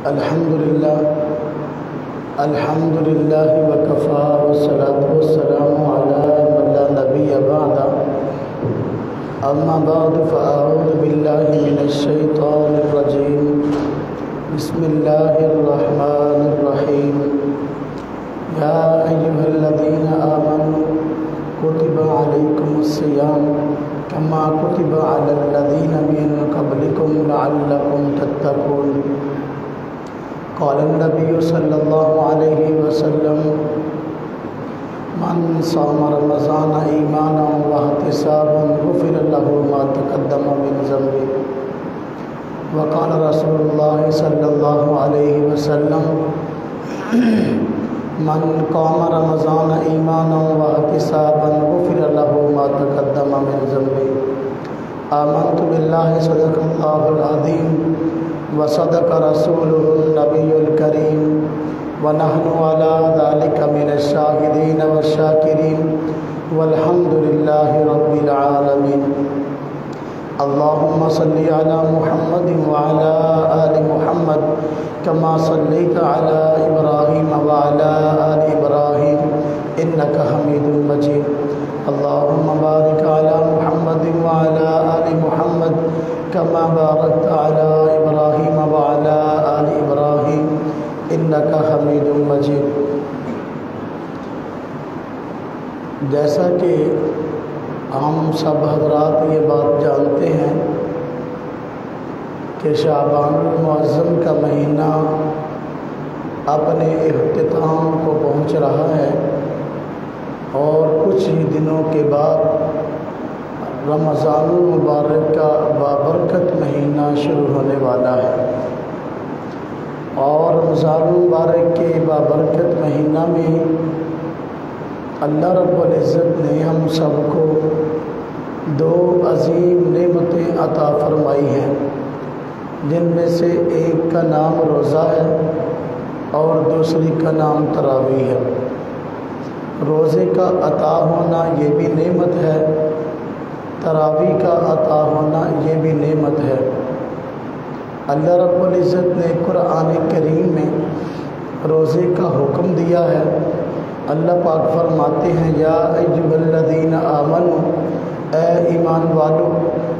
الحمد للہ وکفا والصلاة والسلام علی من لا نبی بعد اما بعد فاعوذ باللہ من الشیطان الرجیم بسم اللہ الرحمن الرحیم یا ایہا الذین آمنوا کتب علیکم الصیام کما کتب علی الذین من قبلکم لعلکم تتقون قال النبی صلی اللہ علیہ وسلم من صام رمضان ایمانا واحتسابا غفر له ما تقدم من ذنبه وقال رسول اللہ صلی اللہ علیہ وسلم من قام رمضان ایمانا واحتسابا غفر له ما تقدم من ذنبه آمنت باللہ صدق اللہ العظیم وصدق رسوله النبی الکریم ونحن على ذلك من الشاہدین والشاکرین والحمد للہ رب العالمین اللہم صلی علی محمد وعلى آل محمد كما صلیت علی ابراہیم وعلى آل ابراہیم انک حمید مجید اللہم بارک علی محمد وعلى آل محمد كما باركت على إبراهيم وعلى آل إبراهيم إنك حميد مجيد۔ جیسا کہ ہم سب حضرات یہ بات جانتے ہیں کہ شعبان المعظم کا مہینہ اپنے اختتام کو پہنچ رہا ہے اور کچھ ہی دنوں کے بعد رمضان المبارک کا بابرکت مہینہ شروع ہونے والا ہے، اور رمضان المبارک کے بابرکت مہینہ میں اللہ رب العزت نے ہم سب کو دو عظیم نعمتیں عطا فرمائی ہیں، جن میں سے ایک کا نام روزہ ہے اور دوسری کا نام تراویح ہے۔ روزے کا عطا ہونا یہ بھی نعمت ہے، تراویح کا عطا ہونا یہ بھی نعمت ہے۔ اللہ رب العزت نے قرآن کریم میں روزے کا حکم دیا ہے۔ اللہ پاک فرماتے ہیں یا ایھا الذین آمنوا، اے ایمان والو،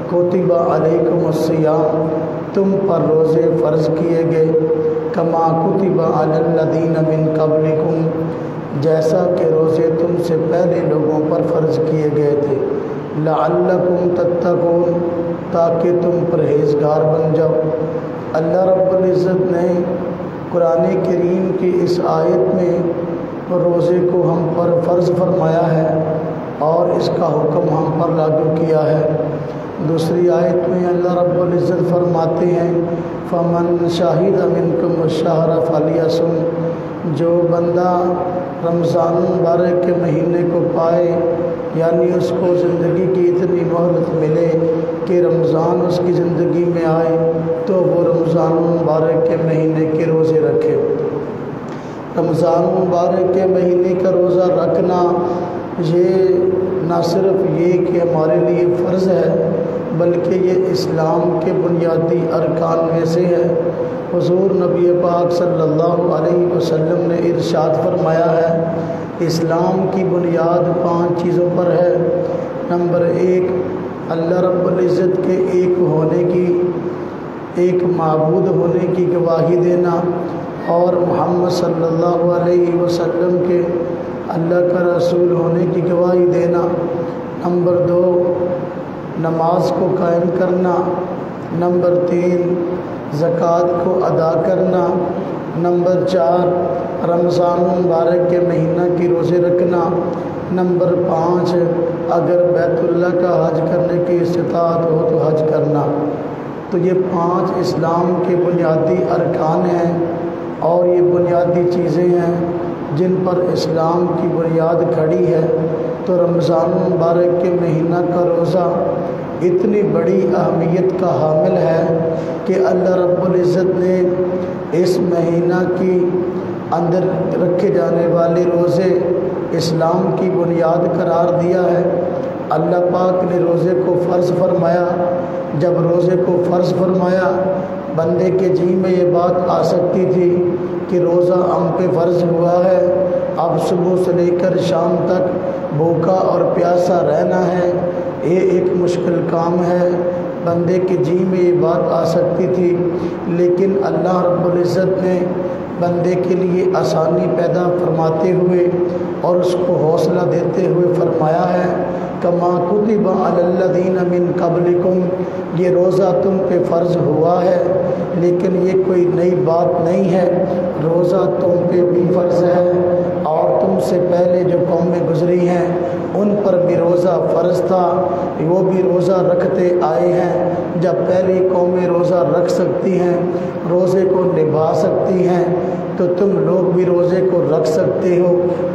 کتب علیکم الصیام، تم پر روزے فرض کیے گئے، کما کتب علی الذین من قبلکم، جیسا کہ روزے تم سے پہلے لوگوں پر فرض کیے گئے تھے، لعلکم تتقون، تاکہ تم پرہیزگار بن جاؤ۔ اللہ رب العزت نے قرآن کریم کی اس آیت میں روزے کو ہم پر فرض فرمایا ہے اور اس کا حکم ہم پر لاگو کیا ہے۔ دوسری آیت میں اللہ رب العزت فرماتے ہیں فمن شاہد منکم الشہر فلیصم، جو بندہ رمضان مبارک کے مہینے کو پائے، یعنی اس کو زندگی کی اتنی مہلت ملے کہ رمضان اس کی زندگی میں آئے تو وہ رمضان مبارک کے مہینے کے روزے رکھے۔ رمضان مبارک کے مہینے کا روزہ رکھنا یہ نہ صرف یہ کہ ہمارے لیے فرض ہے، بلکہ یہ اسلام کے بنیادی ارکان میں سے ہے۔ حضور نبی پاک صلی اللہ علیہ وسلم نے ارشاد فرمایا ہے اسلام کی بنیاد 5 چیزوں پر ہے۔ نمبر 1، اللہ رب العزت کے ایک معبود ہونے کی گواہی دینا اور محمد صلی اللہ علیہ وسلم کے اللہ کا رسول ہونے کی گواہی دینا۔ نمبر 2، نماز کو قائم کرنا۔ نمبر 3، زکوٰۃ کو ادا کرنا۔ نمبر 4، رمضان مبارک کے مہینہ کی روزے رکھنا۔ نمبر 5، اگر بیت اللہ کا حج کرنے کی استطاعت ہو تو حج کرنا۔ تو یہ 5 اسلام کے بنیادی ارکان ہیں اور یہ بنیادی چیزیں ہیں جن پر اسلام کی بنیاد کھڑی ہے۔ تو رمضان مبارک کے مہینہ کا روزہ اتنی بڑی اہمیت کا حامل ہے کہ اللہ رب العزت نے اس مہینہ کی اندر رکھے جانے والے روزے اسلام کی بنیاد قرار دیا ہے۔ اللہ پاک نے روزے کو فرض فرمایا۔ جب روزے کو فرض فرمایا، بندے کے جی میں یہ بات آ سکتی تھی کہ روزہ ہم پہ فرض ہوا ہے، اب صبح سے لے کر شام تک بھوکا اور پیاسا رہنا ہے، یہ ایک مشکل کام ہے۔ بندے کے جی میں یہ بات آ سکتی تھی، لیکن اللہ رب العزت نے بندے کے لیے آسانی پیدا فرماتے ہوئے اور اس کو حوصلہ دیتے ہوئے فرمایا ہے کما کتب علی الذین من قبلکم، یہ روزہ تم پہ فرض ہوا ہے، لیکن یہ کوئی نئی بات نہیں ہے، روزہ تم پہ بھی فرض ہے، اور تم سے پہلے جو قومیں گزری ہیں ان پر بھی روزہ فرض تھا، وہ بھی روزہ رکھتے آئے ہیں۔ جب پہلی قومیں روزہ رکھ سکتی ہیں، روزے کو نبھا سکتی ہیں، تو تم لوگ بھی روزے کو رکھ سکتے ہو،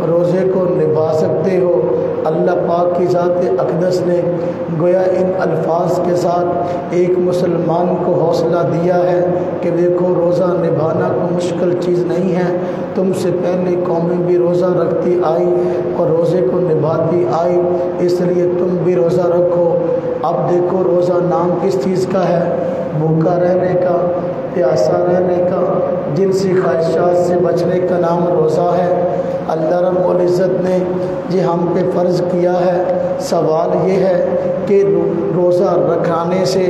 روزے کو نبھا سکتے ہو۔ اللہ پاک کی ذات اقدس نے گویا ان الفاظ کے ساتھ ایک مسلمان کو حوصلہ دیا ہے کہ دیکھو روزہ نبھانا کوئی مشکل چیز نہیں ہے، تم سے پہلے قومیں بھی روزہ رکھتی آئی اور روزے کو نبھاتی آئی، اس لیے تم بھی روزہ رکھو۔ اب دیکھو روزہ نام کس چیز کا ہے؟ بھوکا رہنے کا، پیاسا رہنے کا، جنسی خواہشات سے بچنے کا نام روزہ ہے۔ اللہ رب العزت نے یہ ہم پہ فرض کیا ہے۔ سوال یہ ہے کہ روزہ رکھانے سے،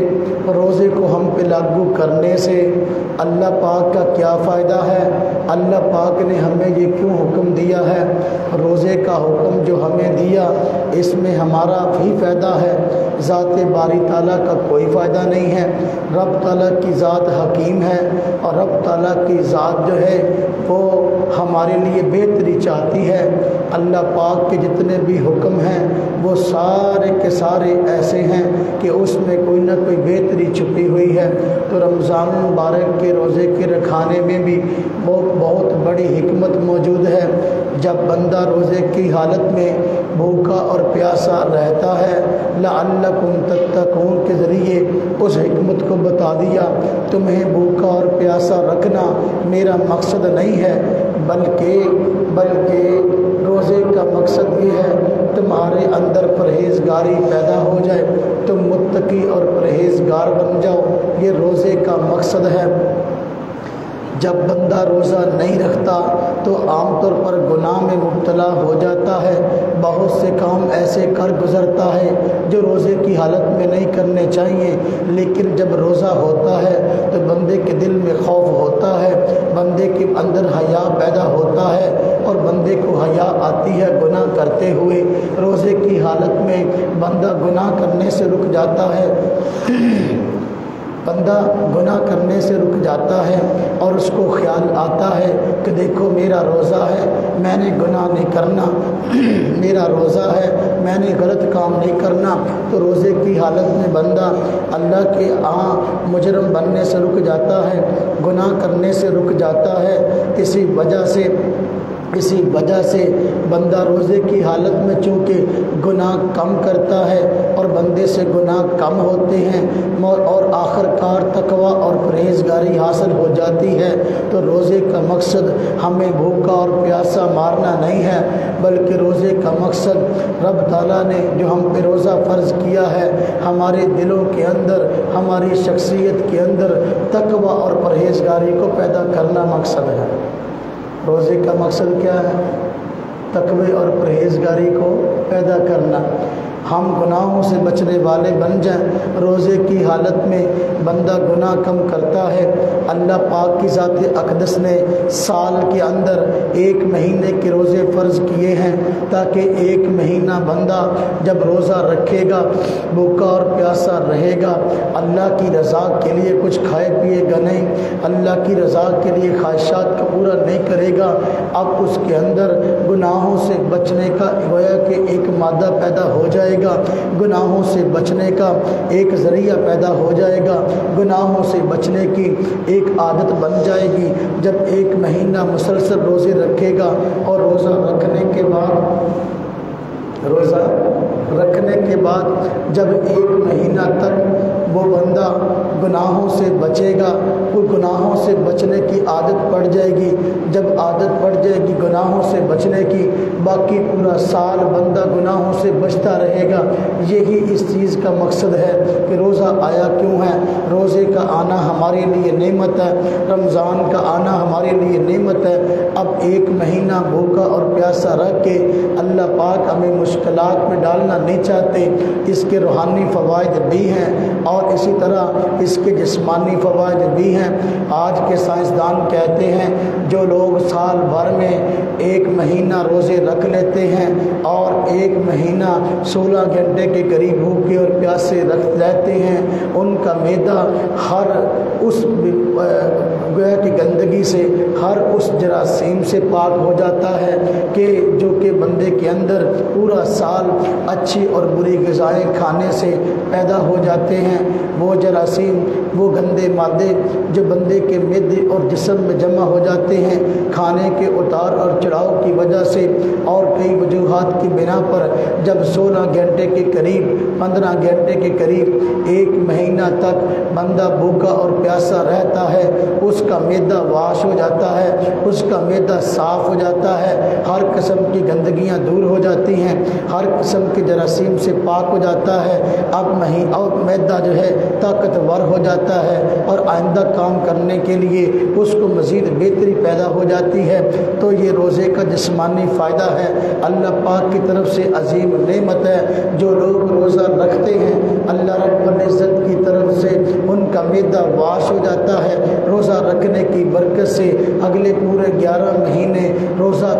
روزے کو ہم پہ لاگو کرنے سے اللہ پاک کا کیا فائدہ ہے؟ اللہ پاک نے ہمیں یہ کیوں حکم دیا ہے؟ روزے کا حکم جو ہمیں دیا اس میں ہمارا بھی فائدہ ہے، ذات باری تعالیٰ کا کوئی فائدہ نہیں ہے۔ رب تعالیٰ کی ذات حکیم ہے، اور رب تعالیٰ کی ذات جو ہے وہ ہمارے لیے بہتری چاہتی ہے۔ اللہ پاک کے جتنے بھی حکم ہیں وہ سارے کے سارے ایسے ہیں کہ اس میں کوئی نہ کوئی بہتری چھپی ہوئی ہے۔ تو رمضان مبارک کے روزے کے رکھانے میں بھی بہت بڑی حکمت موجود ہے۔ جب بندہ روزے کی حالت میں بھوکا اور پیاسا رہتا ہے، لعلکم تتقون کے ذریعے اس حکمت کو بتا دیا، تمہیں بھوکا اور پیاسا رکھنا میرا مقصد نہیں ہے، بلکہ روزے کا مقصد یہ ہے تمہارے اندر پرہیزگاری پیدا ہو جائے، تم متقی اور پرہیزگار بن جاؤ، یہ روزے کا مقصد ہے۔ جب بندہ روزہ نہیں رکھتا تو عام طور پر گناہ میں مبتلا ہو جاتا ہے، بہت سے کام ایسے کر گزرتا ہے جو روزے کی حالت میں نہیں کرنے چاہیے، لیکن جب روزہ ہوتا ہے تو بندے کے دل میں خوف ہوتا ہے، بندے کے اندر حیا پیدا ہوتا ہے، اور بندے کو حیا آتی ہے گناہ کرتے ہوئے۔ روزے کی حالت میں بندہ گناہ کرنے سے رک جاتا ہے، بندہ گناہ کرنے سے رک جاتا ہے، اور اس کو خیال آتا ہے کہ دیکھو میرا روزہ ہے، میں نے گناہ نہیں کرنا، میرا روزہ ہے، میں نے غلط کام نہیں کرنا۔ تو روزے کی حالت میں بندہ اللہ کے مجرم بننے سے رک جاتا ہے، گناہ کرنے سے رک جاتا ہے۔ اسی وجہ سے بندہ روزے کی حالت میں چونکہ گناہ کم کرتا ہے اور بندے سے گناہ کم ہوتے ہیں اور آخر کار تقویٰ اور پرہیزگاری حاصل ہو جاتی ہے، تو روزے کا مقصد ہمیں بھوکا اور پیاسا مارنا نہیں ہے، بلکہ روزے کا مقصد رب تعالیٰ نے جو ہم پہ روزہ فرض کیا ہے ہمارے دلوں کے اندر، ہماری شخصیت کے اندر تقویٰ اور پرہیزگاری کو پیدا کرنا مقصد ہے۔ روزے کا مقصد کیا ہے؟ تقوی اور پرہیزگاری کو پیدا کرنا، ہم گناہوں سے بچنے والے بن جائیں۔ روزے کی حالت میں بندہ گناہ کم کرتا ہے۔ اللہ پاک کی ذات اقدس نے سال کے اندر 1 مہینے کے روزے فرض کیے ہیں، تاکہ 1 مہینہ بندہ جب روزہ رکھے گا، بھوکا اور پیاسا رہے گا، اللہ کی رضا کے لیے کچھ کھائے پیے گا نہیں، اللہ کی رضا کے لیے خواہشات کو پورا نہیں کرے گا، اب اس کے اندر گناہوں سے بچنے کا گویا کہ ایک مادہ پیدا ہو جائے گا، گناہوں سے بچنے کا ایک ذریعہ پیدا ہو جائے گا، گناہوں سے بچنے کی ایک عادت بن جائے گی۔ جب 1 مہینہ مسلسل روزے رکھے گا اور روزہ رکھنے کے بعد جب 1 مہینہ تک وہ بندہ گناہوں سے بچے گا، وہ گناہوں سے بچنے کی عادت پڑ جائے گی۔ جب عادت پڑ جائے گی گناہوں سے بچنے کی، باقی پورا سال بندہ گناہوں سے بچتا رہے گا۔ یہی اس چیز کا مقصد ہے کہ روزہ آیا کیوں ہے۔ روزے کا آنا ہمارے لیے نعمت ہے، رمضان کا آنا ہمارے لیے نعمت ہے۔ اب ایک مہینہ بھوکا اور پیاسا رکھ کے اللہ پاک ہمیں مشکلات میں ڈالنا نہیں چاہتے۔ اس کے روحانی فوائد بھی ہیں اور اسی طرح اس کے جسمانی فوائد بھی ہیں۔ آج کے سائنسدان کہتے ہیں جو لوگ سال بھر میں ایک مہینہ روزے رکھ لیتے ہیں اور ایک مہینہ 16 گھنٹے کے قریب بھوکے اور پیاسے رکھ لیتے ہیں، ان کا معدہ ہر اس گویا کی گندگی سے، ہر اس جراثیم سے پاک ہو جاتا ہے کہ جو کہ بندے کے اندر پورا سال اچھی اور بری غذائیں کھانے سے پیدا ہو جاتے ہیں۔ وہ جراثیم، وہ گندے مادے جو بندے کے معدے اور جسم میں جمع ہو جاتے ہیں کھانے کے اتار اور چڑھاؤ کی وجہ سے اور کئی وجوہات کی بنا پر، جب 16 گھنٹے کے قریب 15 گھنٹے کے قریب ایک مہینہ تک بندہ بھوکا اور پیاسا رہتا ہے، اس کا معدہ واش ہو جاتا ہے، اس کا معدہ صاف ہو جاتا ہے، ہر قسم کی گندگیاں دور ہو جاتی ہیں، ہر قسم کے جراثیم سے پاک ہو جاتا ہے۔ اب اور معدہ جو ہے طاقتور ہو جاتا ہے اور آئندہ کام کرنے کے لیے اس کو مزید بہتری پیدا ہو جاتی ہے۔ تو یہ روزے کا جسمانی فائدہ ہے، اللہ پاک کی طرف سے عظیم نعمت ہے۔ جو لوگ روزہ رکھتے ہیں اللہ رب العزت کی طرف سے ان کا معدہ واش ہو جاتا ہے۔ روزہ رکھنے کی برکت سے اگلے پورے 11 مہینے روزہ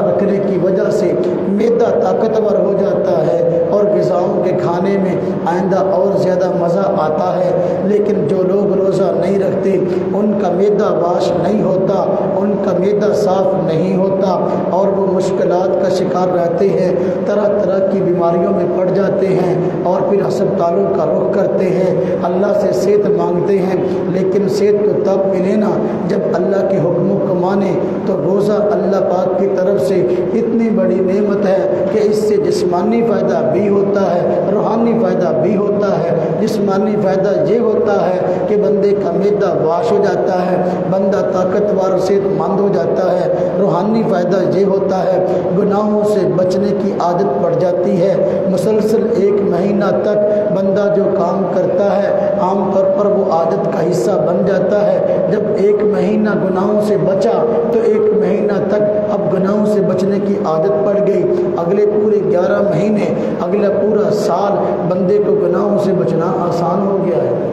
رکھنے کی وجہ سے معدہ طاقتور ہو جاتا ہے اور غذاؤں کے کھانے میں آئندہ اور زیادہ مزہ آتا ہے۔ لیکن جو لوگ روزہ نہیں رکھتے ان کا معدہ واش نہیں ہوتا، ان کا معدہ صاف نہیں ہوتا اور وہ مشکلات کا شکار رہتے ہیں، طرح طرح کی بیماریوں میں پڑ جاتے ہیں اور پھر ہسپتالوں کا رخ کرتے ہیں، اللہ سے صحت مانگتے ہیں۔ لیکن صحت تو تب ملے نا جب اللہ کے حکموں کو مانے۔ تو روزہ اللہ پاک کی طرف سے اتنی بڑی نعمت ہے کہ اس سے جسمانی فائدہ بھی ہوتا ہے، روحانی فائدہ بھی ہوتا ہے۔ جسمانی فائدہ یہ ہوتا ہے کہ بندے کا معدہ واش ہو جاتا ہے، بندہ طاقتور صحت مند ہو جاتا ہے۔ روحانی فائدہ یہ ہوتا ہے گناہوں سے بچنے کی عادت پڑ جاتی ہے۔ مسلسل ایک مہینہ تک بندہ جو کام کرتا ہے عام طور پر وہ عادت کا حصہ بن جاتا ہے۔ جب ایک مہینہ گناہوں سے بچا تو ایک مہینہ تک اب گناہوں سے بچنے کی عادت پڑ گئی۔ اگلے پورے 11 مہینے، اگلا پورا سال بندے کو گناہوں سے بچنا آسان ہو گیا ہے۔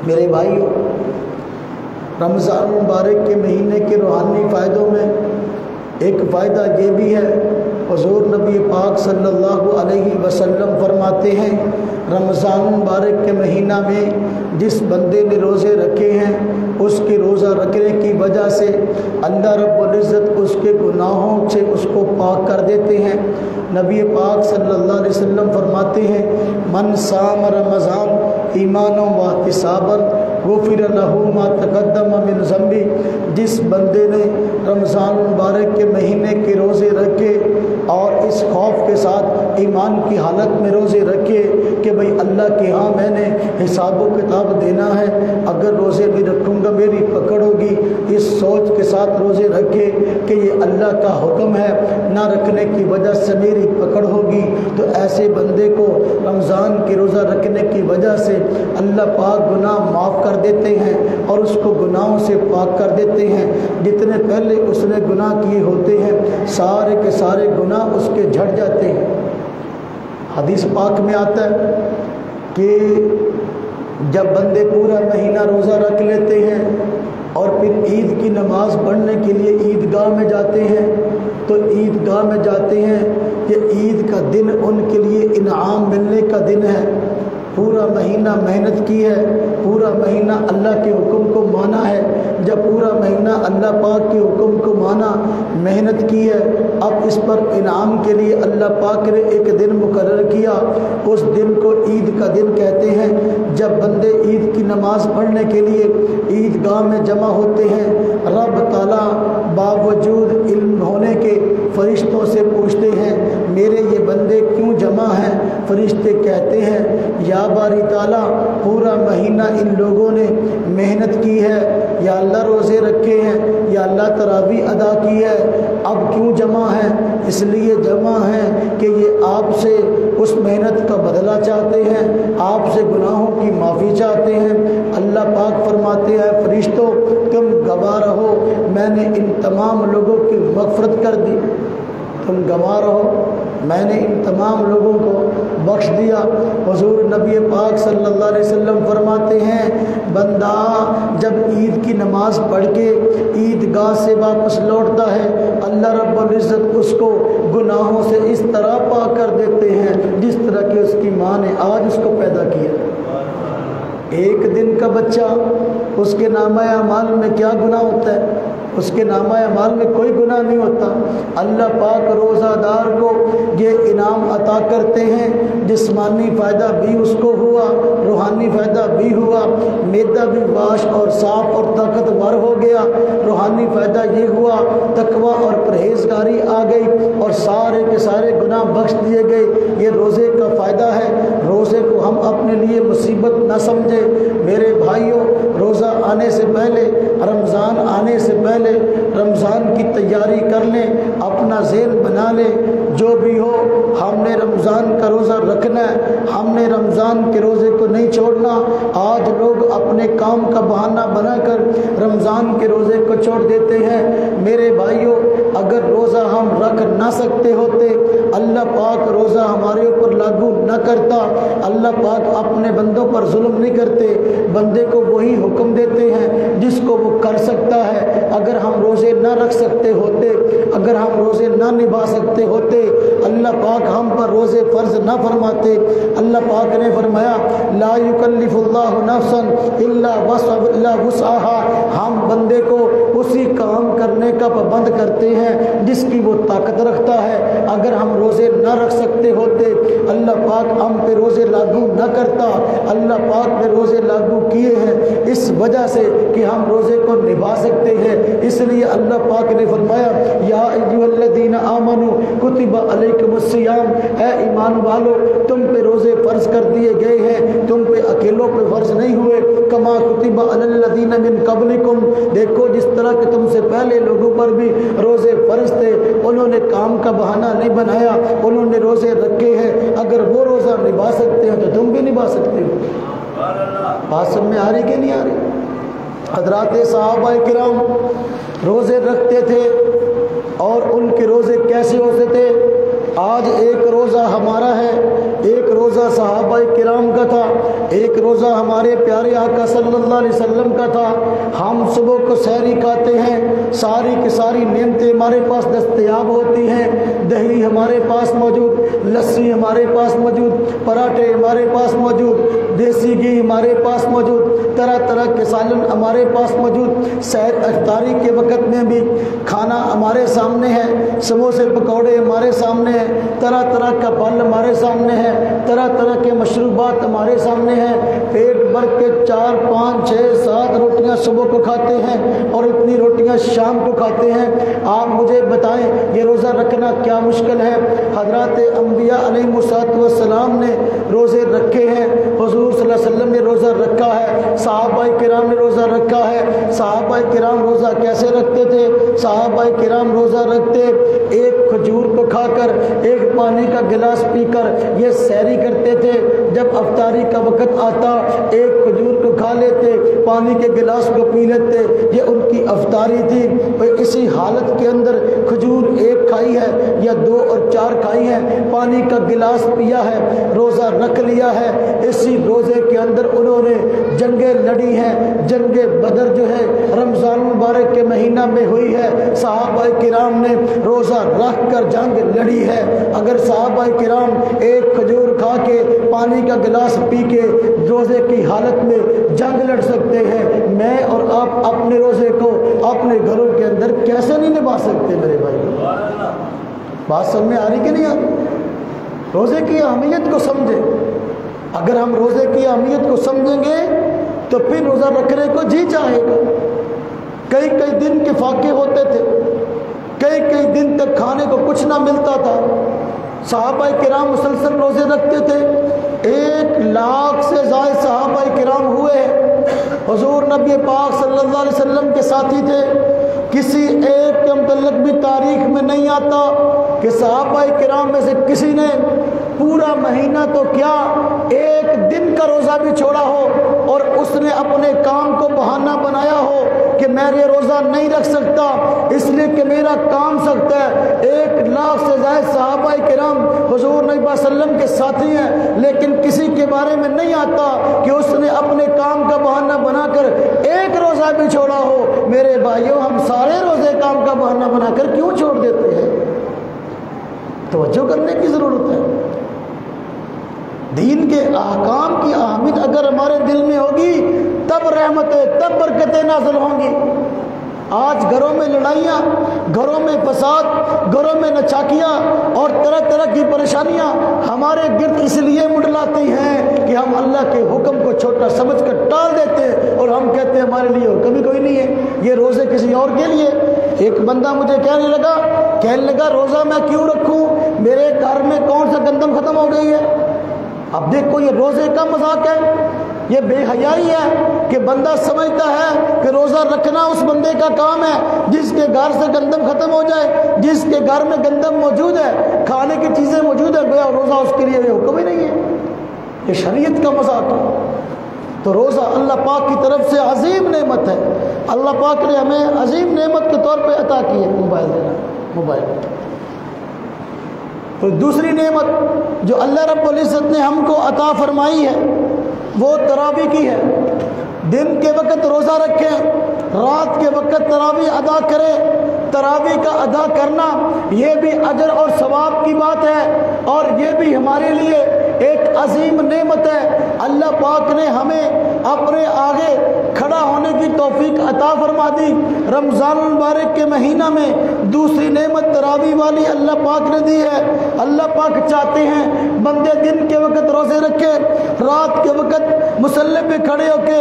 میرے بھائیو، رمضان مبارک کے مہینے کے روحانی فائدوں میں ایک فائدہ یہ بھی ہے، حضور نبی پاک صلی اللہ علیہ وسلم فرماتے ہیں رمضان مبارک کے مہینہ میں جس بندے نے روزے رکھے ہیں اس کے روزہ رکھنے کی وجہ سے اللہ رب العزت اس کے گناہوں سے اس کو پاک کر دیتے ہیں۔ نبی پاک صلی اللہ علیہ وسلم فرماتے ہیں من صام رمضان ایمانا واحتسابا غفر لہ ما تقدم من ذنبہ، جس بندے نے رمضان مبارک کے مہینے کے روزے رکھے اور اس خوف کے ساتھ ایمان کی حالت میں روزے رکھے کہ بھئی اللہ کے ہاں میں نے حساب و کتاب دینا ہے، اگر روزے بھی رکھوں گا میری پکڑ ہوگی، اس سوچ کے ساتھ روزے رکھے کہ یہ اللہ کا حکم ہے، نہ رکھنے کی وجہ سے میری پکڑ ہوگی، تو ایسے بندے کو رمضان کے روزہ رکھنے کی وجہ سے اللہ پاک گناہ معاف کر دیتے ہیں اور اس کو گناہوں سے پاک کر دیتے ہیں۔ جتنے پہلے اس نے گناہ کیے ہوتے ہیں سارے کے سارے گناہ اس کے جھڑ جاتے ہیں۔ حدیث پاک میں آتا ہے کہ جب بندے پورا مہینہ روزہ رکھ لیتے ہیں اور پھر عید کی نماز پڑھنے کے لیے عیدگاہ میں جاتے ہیں تو عیدگاہ میں جاتے ہیں کہ عید کا دن ان کے لیے انعام ملنے کا دن ہے۔ پورا مہینہ محنت کی ہے، پورا مہینہ اللہ کے حکم کو مانا ہے، جب پورا مہینہ اللہ پاک کے حکم کو مانا، محنت کی ہے، اب اس پر انعام کے لیے اللہ پاک نے ایک دن مقرر کیا، اس دن کو عید کا دن کہتے ہیں۔ جب بندے عید کی نماز پڑھنے کے لیے عیدگاہ میں جمع ہوتے ہیں، رب تعالیٰ باوجود علم ہونے کے فرشتوں سے پوچھتے ہیں میرے یہ بندے کیوں جمع ہیں؟ فرشتے کہتے ہیں یا باری تعالیٰ پورا مہینہ ان لوگوں نے محنت کی ہے، یا اللہ روزے رکھے ہیں، یا اللہ تراویح ادا کی ہے، اب کیوں جمع ہیں؟ اس لیے جمع ہیں کہ یہ آپ سے اس محنت کا بدلہ چاہتے ہیں، آپ سے گناہوں کی معافی چاہتے ہیں۔ اللہ پاک فرماتے ہیں فرشتوں تم گواہ رہو، میں نے ان تمام لوگوں کی مغفرت کر دی، تم گواہ رہو میں نے ان تمام لوگوں کو بخش دیا۔ حضور نبی پاک صلی اللہ علیہ وسلم فرماتے ہیں بندہ جب عید کی نماز پڑھ کے عیدگاہ سے واپس لوٹتا ہے، اللہ رب العزت اس کو گناہوں سے اس طرح پاک کر دیتے ہیں جس طرح کہ اس کی ماں نے آج اس کو پیدا کیا۔ ایک دن کا بچہ، اس کے نامہ اعمال میں کیا گناہ ہوتا ہے؟ اس کے نامہ اعمال میں کوئی گناہ نہیں ہوتا۔ اللہ پاک روزہ دار کو یہ انعام عطا کرتے ہیں، جسمانی فائدہ بھی اس کو ہوا، روحانی فائدہ بھی ہوا، معدہ بھی واش اور صاف اور طاقتور ہو گیا، روحانی فائدہ یہ ہوا تقویٰ اور پرہیزگاری آ گئی اور سارے کے سارے گناہ بخش دیے گئے۔ یہ روزے کا فائدہ ہے۔ روزے کو ہم اپنے لیے مصیبت نہ سمجھیں میرے بھائیوں، روزہ آنے سے پہلے، رمضان آنے سے پہلے رمضان کی تیاری کر لیں، اپنا ذہن بنا لیں جو بھی ہو ہم نے رمضان کا روزہ رکھنا ہے، ہم نے رمضان کے روزے کو نہیں چھوڑنا۔ آج لوگ اپنے کام کا بہانہ بنا کر رمضان کے روزے کو چھوڑ دیتے ہیں۔ میرے بھائیوں، اگر روزہ ہم رکھ نہ سکتے ہوتے، اللہ پاک روزہ ہمارے اوپر لاگو نہ کرتا۔ اللہ پاک اپنے بندوں پر ظلم نہیں کرتے، بندے کو وہی حکم دیتے ہیں جس کو وہ کر سکتا ہے۔ اگر ہم روزے نہ رکھ سکتے ہوتے، اگر ہم روزے نہ نبھا سکتے ہوتے، اللہ پاک ہم پر روزے فرض نہ فرماتے۔ اللہ پاک نے فرمایا لا یکلف اللہ نفسا الا وسعها، ہم بندے کو اسی کام کرنے کا پابند کرتے ہیں جس کی وہ طاقت رکھتا ہے۔ اگر ہم روزے نہ رکھ سکتے ہوتے، اللہ پاک ہم پہ روزے لاگو نہ کرتا۔ اللہ پاک نے روزے لاگو کیے ہیں اس وجہ سے کہ ہم روزے کو نبھا سکتے ہیں۔ اس لیے اللہ پاک نے فرمایا یا ایھا الذین آمنوا کتب علیکم الصیام، اے ایمان والو تم پہ روزے فرض کر دیے گئے ہیں، تم پہ اکیلوں پہ فرض نہیں ہوئے۔ کما کتب علی الذین من قبلکم، دیکھو جس طرح کہ تم سے پہلے لوگوں پر بھی روزے فرض تھے، انہوں نے کام کا بہانہ نہیں بنایا، انہوں نے روزے رکھے ہیں۔ اگر وہ روزہ نبھا سکتے ہیں تو تم بھی نبھا سکتے ہو۔ بات سمجھ میں آ رہی کہ نہیں آ رہی؟ حضرات صحابہ کرام روزے رکھتے تھے اور ان کے روزے کیسے ہوتے تھے؟ آج ایک روزہ ہمارا ہے، ایک روزہ صحابہ کرام کا تھا، ایک روزہ ہمارے پیارے آقا صلی اللہ علیہ وسلم کا تھا۔ ہم صبح کو سحری کھاتے ہیں، ساری کی ساری نعمتیں ہمارے پاس دستیاب ہوتی ہیں، دہی ہمارے پاس موجود، لسی ہمارے پاس موجود، پراٹھے ہمارے پاس موجود، دیسی گھی ہمارے پاس موجود، طرح طرح کے سالن ہمارے پاس موجود۔ سحر افطاری کے وقت میں بھی کھانا ہمارے سامنے ہے، سموسے پکوڑے ہمارے سامنے ہیں، طرح طرح کا پھل ہمارے سامنے ہے، طرح طرح کے مشروبات ہمارے سامنے ہیں۔ پیٹ بھر کے 4 5 6 7 روٹیاں صبح کو کھاتے ہیں اور اتنی روٹیاں شام کو کھاتے ہیں۔ آپ مجھے بتائیں یہ روزہ رکھنا کیا مشکل ہے؟ حضرات انبیاء علیہ السلام نے روزے رکھے ہیں، حضور صلی اللہ علیہ وسلم نے روزہ رکھا ہے، صحابہ کرام نے روزہ رکھا ہے۔ صحابہ کرام روزہ کیسے رکھتے تھے؟ صحابہ کرام روزہ رکھتے ایک کھجور کو کھا کر، ایک پانی کا گلاس پی کر یہ سحری کرتے تھے۔ جب افطاری کا وقت آتا ایک کھجور کو کھا لیتے، پانی کے گلاس کو پی لیتے، یہ ان کی افطاری تھی۔ اسی حالت کے اندر کھجور ایک کھائی ہے یا 2 اور 4 کھائی ہیں، پانی کا گلاس پیا ہے، روزہ رکھ لیا ہے۔ اسی روزے کے اندر انہوں نے جنگیں لڑی ہیں۔ جنگ بدر جو ہے رمضان مبارک کے مہینہ میں ہوئی ہے، صحابہ کرام نے روزہ رکھ کر جنگ لڑی ہے۔ اگر صحابہ کرام ایک کھجور کھا کے پانی کا گلاس پی کے روزے کی حالت میں جنگ لڑ سکتے ہیں، میں اور آپ اپنے روزے کو اپنے گھروں کے اندر کیسے نہیں نبھا سکتے؟ میرے بھائی بات سمجھ میں آ رہی کہ نہیں آ رہی؟ روزے کی اہمیت کو سمجھیں۔ اگر ہم روزے کی اہمیت کو سمجھیں گے تو پھر روزہ رکھنے کو جی چاہے گا۔ کئی کئی دن کے فاقے ہوتے تھے، کئی کئی دن تک کھانے کو کچھ نہ ملتا تھا، صحابہ کرام مسلسل روزے رکھتے تھے، 1,00,000 سے زائد صحابہ کرام ہوئے ہیں۔ حضور نبی پاک صلی اللہ علیہ وسلم کے ساتھی تھے۔ کسی ایک کے متعلق بھی تاریخ میں نہیں آتا کہ صحابہ کرام میں سے کسی نے پورا مہینہ تو کیا 1 دن کا روزہ بھی چھوڑا ہو اور اس نے اپنے کام کو بہانہ بنایا ہو کہ میں یہ روزہ نہیں رکھ سکتا اس لیے کہ میرا کام سخت ہے۔ 1,00,000 سے زائد صحابہ کرام حضور نبی صلی اللہ علیہ وسلم کے ساتھی ہیں، لیکن کسی کے بارے میں نہیں آتا کہ اس نے اپنے کام کا بہانہ بنا کر 1 روزہ بھی چھوڑا ہو۔ میرے بھائیوں، ہم سارے روزے کام کا بہانہ بنا کر کیوں چھوڑ دیتے ہیں؟ توجہ کرنے کی ضرورت ہے۔ دین کے احکام کی اہمیت اگر ہمارے دل میں ہوگی تب رحمتیں، تب برکتیں نازل ہوں گی۔ آج گھروں میں لڑائیاں، گھروں میں فساد، گھروں میں نچاکیاں اور طرح طرح کی پریشانیاں ہمارے گرد اس لیے منڈلاتی ہیں کہ ہم اللہ کے حکم کو چھوٹا سمجھ کر ٹال دیتے ہیں اور ہم کہتے ہیں ہمارے لیے حکم ہی کوئی نہیں ہے، یہ روزے کسی اور کے لیے۔ ایک بندہ مجھے کہنے لگا روزہ میں کیوں رکھوں، میرے گھر میں کون سا گندم ختم ہو گئی ہے۔ اب دیکھو، یہ روزے کا مذاق ہے، یہ بے حیائی ہے کہ بندہ سمجھتا ہے کہ روزہ رکھنا اس بندے کا کام ہے جس کے گھر سے گندم ختم ہو جائے، جس کے گھر میں گندم موجود ہے، کھانے کی چیزیں موجود ہے، گویا روزہ اس کے لیے حکم ہی نہیں ہے۔ یہ شریعت کا مذاق ہے۔ تو روزہ اللہ پاک کی طرف سے عظیم نعمت ہے، اللہ پاک نے ہمیں عظیم نعمت کے طور پہ عطا کی ہے موبائل دینا، موبائل۔ تو دوسری نعمت جو اللہ رب العزت نے ہم کو عطا فرمائی ہے وہ تراویح کی ہے۔ دن کے وقت روزہ رکھیں، رات کے وقت تراویح ادا کریں۔ تراویح کا ادا کرنا یہ بھی اجر اور ثواب کی بات ہے اور یہ بھی ہمارے لیے ایک عظیم نعمت ہے۔ اللہ پاک نے ہمیں اپنے آگے کھڑا ہونے کی توفیق عطا فرما دی۔ رمضان المبارک کے مہینہ میں دوسری نعمت تراویح والی اللہ پاک نے دی ہے۔ اللہ پاک چاہتے ہیں بندے دن کے وقت روزے رکھے، رات کے وقت مصلی پہ کھڑے ہو کے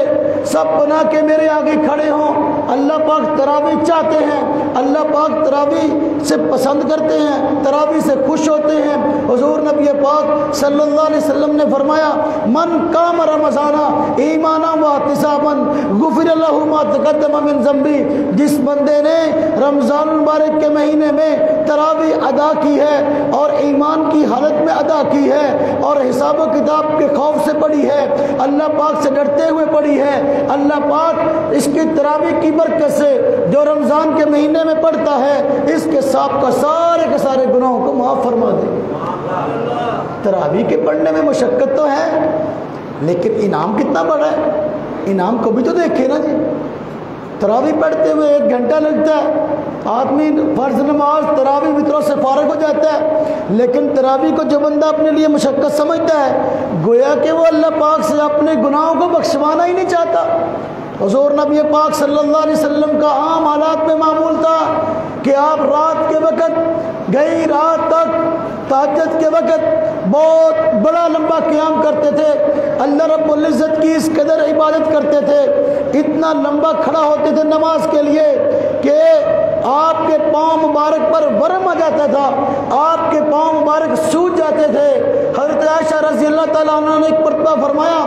سب بنا کے میرے آگے کھڑے ہوں۔ اللہ پاک تراویح چاہتے ہیں، اللہ پاک تراویح سے پسند کرتے ہیں، تراویح سے خوش ہوتے ہیں۔ حضور نبی پاک صلی اللہ علیہ وسلم نے فرمایا، من قام رمضان ایمانا و احتسابا غفر له ما تقدم من ذنبی۔ جس بندے نے رمضان المبارک کے مہینے میں تراویح ادا کی ہے اور ایمان کی حالت میں ادا کی ہے اور حساب و کتاب کے خوف سے پڑھی ہے، اللہ پاک سے ڈرتے ہوئے پڑھی ہے، اللہ پاک اس کی تراویح کی برکت سے جو رمضان کے مہینے میں پڑھتا ہے اس کے سارے کے سارے گناہوں کو معاف فرما دے۔ تراویح کے پڑھنے میں مشقت تو ہے لیکن انعام کتنا بڑا ہے، انعام کو بھی تو دیکھیں نا جی۔ تراویح پڑھتے ہوئے 1 گھنٹہ لگتا ہے، آدمی فرض نماز تراویح وطروں سے فارغ ہو جاتا ہے، لیکن تراویح کو جو بندہ اپنے لیے مشقت سمجھتا ہے گویا کہ وہ اللہ پاک سے اپنے گناہوں کو بخشوانا ہی نہیں چاہتا۔ حضور نبی پاک صلی اللہ علیہ وسلم کا عام حالات میں معمول تھا کہ آپ رات کے وقت گئی رات تک تہجد کے وقت بہت بڑا لمبا قیام کرتے تھے، اللہ رب العزت کی اس قدر عبادت کرتے تھے، اتنا لمبا کھڑا ہوتے تھے نماز کے لیے کہ آپ کے پاؤں مبارک پر ورم آ جاتا تھا، آپ کے پاؤں مبارک سوج جاتے تھے۔ حضرت عائشہ رضی اللہ تعالیٰ عنہ نے ایک مرتبہ فرمایا،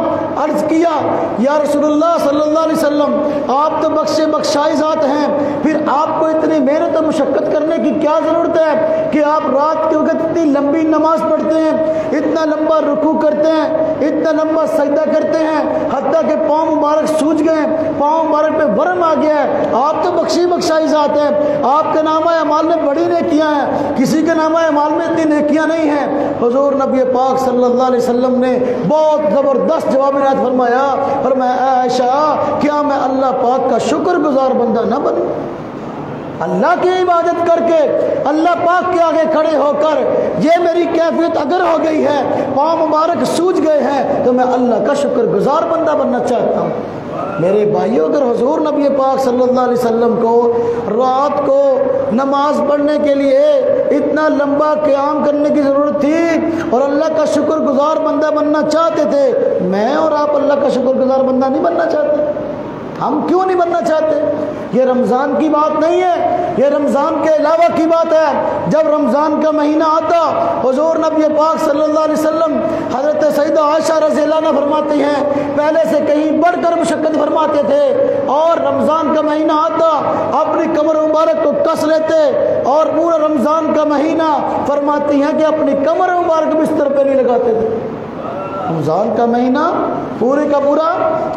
عرض کیا یا رسول اللہ صلی اللہ علیہ وسلم، آپ تو بخشائی ذات ہیں، پھر آپ کو اتنی محنت اور مشقت کرنے کی کیا ضرورت ہے کہ آپ رات کے وقت اتنی لمبی نماز پڑھتے ہیں، اتنا لمبا رکوع کرتے ہیں، اتنا لمبا سجدہ کرتے ہیں، حتیٰ کہ پاؤں مبارک سوج گئے، پاؤں مبارک پہ ورم آ گیا ہے، آپ تو بخشائی ذات ہیں، آپ کے نامہ اعمال میں بڑی نیکیاں ہیں، کسی کے نامہ اعمال میں اتنی نیکیاں نہیں ہیں۔ حضور نبی پاک صلی اللہ علیہ وسلم نے بہت زبردست جواب عنایت فرمایا، عائشہ کیا میں اللہ پاک کا شکر گزار بندہ نہ بنوں؟ اللہ کی عبادت کر کے اللہ پاک کے آگے کھڑے ہو کر یہ میری کیفیت اگر ہو گئی ہے، پاؤں مبارک سوج گئے ہیں، تو میں اللہ کا شکر گزار بندہ بننا چاہتا ہوں۔ میرے بھائیوں، اگر حضور نبی پاک صلی اللہ علیہ وسلم کو رات کو نماز پڑھنے کے لیے اتنا لمبا قیام کرنے کی ضرورت تھی اور اللہ کا شکر گزار بندہ بننا چاہتے تھے، میں اور آپ اللہ کا شکر گزار بندہ نہیں بننا چاہتے؟ ہم کیوں نہیں بننا چاہتے؟ یہ رمضان کی بات نہیں ہے، یہ رمضان کے علاوہ کی بات ہے۔ جب رمضان کا مہینہ آتا، حضور نبی پاک صلی اللہ علیہ وسلم حضرت سیدہ عائشہ رضی اللہ عنہ فرماتی ہیں پہلے سے کہیں بڑھ کر مشقت فرماتے تھے، اور رمضان کا مہینہ آتا اپنی کمر مبارک کو کس لیتے، اور پورا رمضان کا مہینہ فرماتی ہیں کہ اپنی کمر مبارک بستر پہ نہیں لگاتے تھے۔ رمضان کا مہینہ پورے کا پورا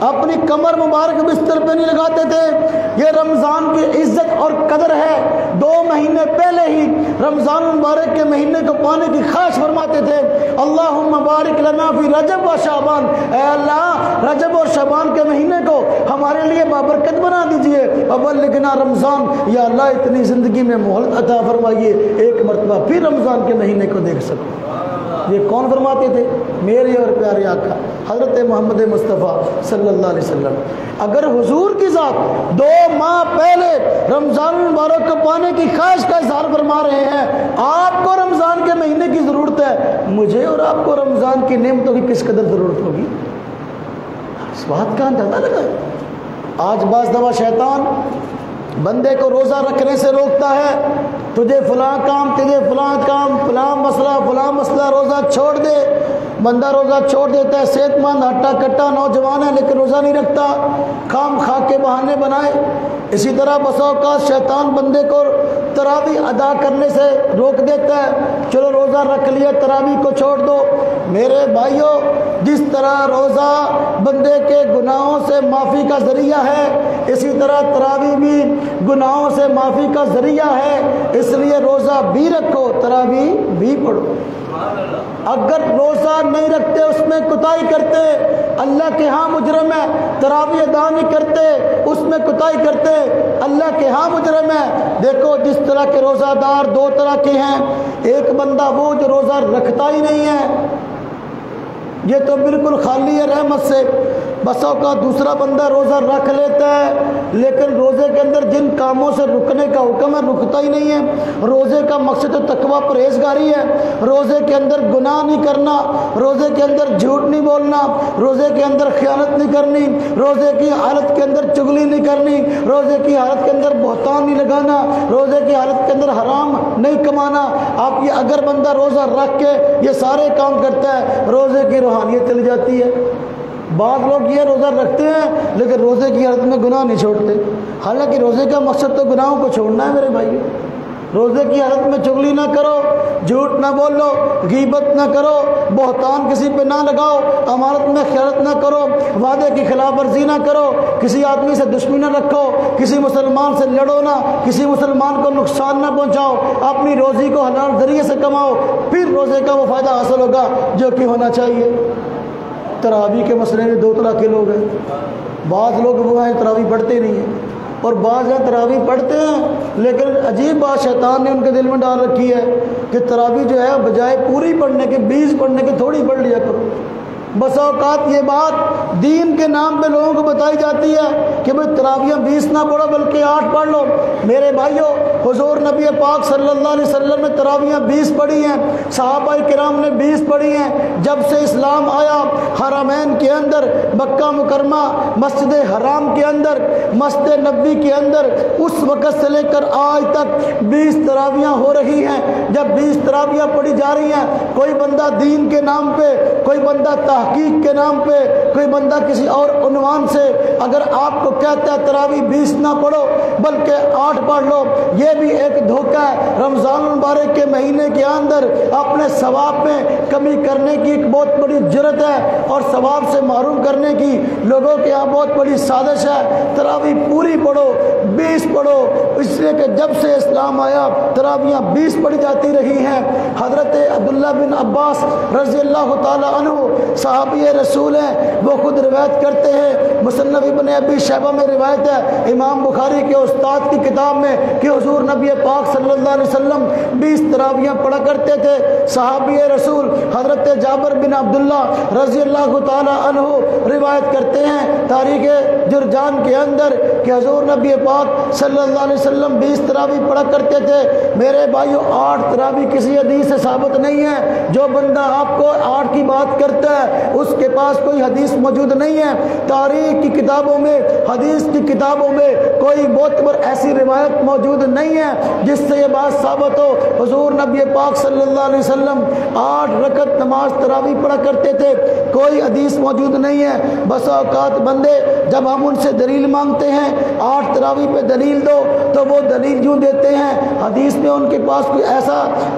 اپنی کمر مبارک بستر پہ نہیں لگاتے تھے۔ یہ رمضان کی عزت اور قدر ہے۔ 2 مہینے پہلے ہی رمضان مبارک کے مہینے کو پانے کی خواہش فرماتے تھے، اللہم بارک لنا فی رجب و شعبان، اے اللہ رجب اور شعبان کے مہینے کو ہمارے لیے بابرکت بنا دیجئے، وبلغنا رمضان، یا اللہ اتنی زندگی میں مہلت عطا فرمائیے ایک مرتبہ پھر رمضان کے مہینے کو دیکھ سکوں۔ یہ کون فرماتے تھے؟ میرے اور پیارے آقا حضرت محمد مصطفیٰ صلی اللہ علیہ وسلم۔ اگر حضور کی ذات 2 ماہ پہلے رمضان المبارک کو پانے کی خواہش کا اظہار فرما رہے ہیں، آپ کو رمضان کے مہینے کی ضرورت ہے، مجھے اور آپ کو رمضان کی نعمتوں کی کس قدر ضرورت ہوگی؟ اس بات کا اندازہ لگا۔ آج بعض دفعہ شیطان بندے کو روزہ رکھنے سے روکتا ہے، تجھے فلاں کام، تجھے فلاں کام، فلاں مسئلہ روزہ چھوڑ دے۔ بندہ روزہ چھوڑ دیتا ہے، صحت مند ہٹا کٹا نوجوان ہے لیکن روزہ نہیں رکھتا، خام خواہ کے بہانے بنائے۔ اسی طرح بسا اوقات شیطان بندے کو تراویح ادا کرنے سے روک دیتا ہے، چلو روزہ رکھ لیا تراویح کو چھوڑ دو۔ میرے بھائیوں، جس طرح روزہ بندے کے گناہوں سے معافی کا ذریعہ ہے، اسی طرح تراویح بھی گناہوں سے معافی کا ذریعہ ہے، اس لیے روزہ بھی رکھو، تراویح بھی پڑھو۔ اگر روزہ نہیں رکھتے، اس میں کوتاہی کرتے، اللہ کے ہاں مجرم ہے، تراویح ادا نہیں کرتے، اس میں کوتاہی کرتے، اللہ کے ہاں مجرم ہے۔ دیکھو جس طرح کے روزہ دار 2 طرح کے ہیں، ایک بندہ وہ جو روزہ رکھتا ہی نہیں ہے، یہ تو بالکل خالی ہے رحمت سے۔ بسوں کا دوسرا بندہ روزہ رکھ لیتا ہے لیکن روزے کے اندر جن کاموں سے رکنے کا حکم ہے رکتا ہی نہیں ہے۔ روزے کا مقصد تقویٰ پرہیزگاری ہے، روزے کے اندر گناہ نہیں کرنا، روزے کے اندر جھوٹ نہیں بولنا، روزے کے اندر خیانت نہیں کرنی، روزے کی حالت کے اندر چغلی نہیں کرنی، روزے کی حالت کے اندر بہتان نہیں لگانا، روزے کی حالت کے اندر حرام نہیں کمانا۔ آپ یہ اگر بندہ روزہ رکھ کے یہ سارے کام کرتا ہے، روزے کی روحانیت چلی جاتی ہے۔ بعض لوگ یہ روزہ رکھتے ہیں لیکن روزے کی حالت میں گناہ نہیں چھوڑتے، حالانکہ روزے کا مقصد تو گناہوں کو چھوڑنا ہے۔ میرے بھائی، روزے کی حالت میں چغلی نہ کرو، جھوٹ نہ بولو، غیبت نہ کرو، بہتان کسی پہ نہ لگاؤ، امانت میں خیانت نہ کرو، وعدے کی خلاف ورزی نہ کرو، کسی آدمی سے دشمنی نہ رکھو، کسی مسلمان سے لڑو نہ، کسی مسلمان کو نقصان نہ پہنچاؤ، اپنی روزی کو حلال ذریعے سے کماؤ، پھر روزے کا وہ فائدہ حاصل ہوگا جو کہ ہونا چاہیے۔ تراویح کے مسئلے میں 2 طرح کے لوگ ہیں، بعض لوگ وہ ہیں تراویح پڑھتے نہیں ہیں، اور بعض ہیں تراویح پڑھتے ہیں لیکن عجیب بات شیطان نے ان کے دل میں ڈال رکھی ہے کہ تراویح جو ہے بجائے پوری پڑھنے کے 20 پڑھنے کے تھوڑی پڑھ لیا کرو۔ بسا اوقات یہ بات دین کے نام پہ لوگوں کو بتائی جاتی ہے کہ بھئی تراویح 20 نہ پڑھو بلکہ 8 پڑھ لو۔ میرے بھائیوں، حضور نبی پاک صلی اللہ علیہ وسلم نے تراویح 20 پڑھی ہیں، صحابہ کرام نے 20 پڑھی ہیں۔ جب سے اسلام آیا، حرمین کے اندر، مکہ مکرمہ، مسجد حرام کے اندر، مسجد نبوی کے اندر، اس وقت سے لے کر آج تک 20 تراویح ہو رہی ہیں۔ جب 20 تراویح پڑھی جا رہی ہیں، کوئی بندہ دین کے نام پہ، کوئی بندہ تحقیق کے نام پہ، کوئی بندہ کسی اور عنوان سے اگر آپ کو کہتا ہے تراویح 20 نہ پڑھو بلکہ 8 پڑھ لو، یہ بھی ایک دھوکہ ہے۔ رمضان المبارک کے مہینے کے اندر اپنے ثواب میں کمی کرنے کی ایک بہت بڑی جرت ہے اور ثواب سے محروم کرنے کی لوگوں کے یہاں بہت بڑی سازش ہے۔ تراویح پوری پڑھو، 20 پڑھو، اس لیے کہ جب سے اسلام آیا تراویح 20 پڑھی جاتی رہی ہیں۔ حضرت عبداللہ بن عباس رضی اللہ تعالی عنہ صحابی رسول ہیں، وہ خود روایت کرتے ہیں، مصنف ابن ابی شیبہ میں روایت ہے، امام بخاری کے استاد کی کتاب میں، کہ حضور نبی پاک صلی اللہ علیہ وسلم 20 تراویح پڑھا کرتے تھے۔ صحابی رسول حضرت جابر بن عبداللہ رضی اللہ تعالی عنہ روایت کرتے ہیں، تاریخ جرجان کے اندر کہ حضور نبی پاک صلی اللہ علیہ وسلم 20 تراویح پڑھا کرتے تھے۔ میرے بھائیو 8 تراویح کسی حدیث سے ثابت نہیں ہے۔ جو بندہ آپ کو 8 کی بات کرتا ہے اس کے پاس کوئی حدیث موجود نہیں ہے۔ تاریخ کی کتابوں میں، حدیث کی کتابوں میں کوئی معتبر ایسی روایت موجود نہیں ہے جس سے یہ بات ثابت ہو حضور نبی پاک صلی اللہ علیہ وسلم 8 رکعت نماز تراویح پڑھا کرتے تھے۔ کوئی حدیث موجود نہیں ہے۔ بس اوقات بندے جب ہم ان سے دلیل مانگتے ہیں 8 تراویح پہ دلیل دو تو وہ دلیل یوں دیتے ہیں، حدیث میں ان کے پاس کوئی